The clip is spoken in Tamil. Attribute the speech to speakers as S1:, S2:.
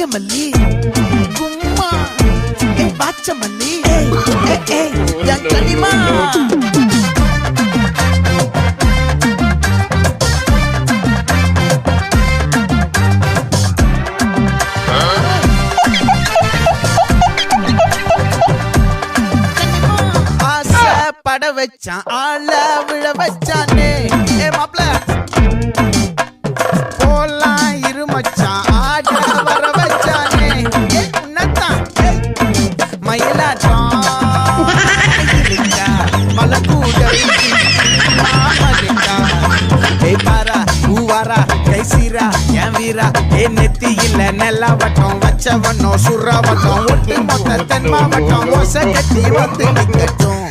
S1: வாங்கமல்லி கும்மா பாச்சமல்லி என் கனிமா பட வச்சான் ஆள விழ வச்சானே மாப்ள போலாம் இருமச்சான் ஆட வர வச்சானே உன்னத்தான் மயிலாட்டம் மலக்கூட பாரா பூவாரா கைசீரா என் வீரா நெத்தி இல்ல நெல்லாவட்டம் வச்சவனும் சுறாவட்டம் ஒட்டு மொத்த தென் மாவட்டம் ஓசை கட்டி வந்து நிக்கட்டும்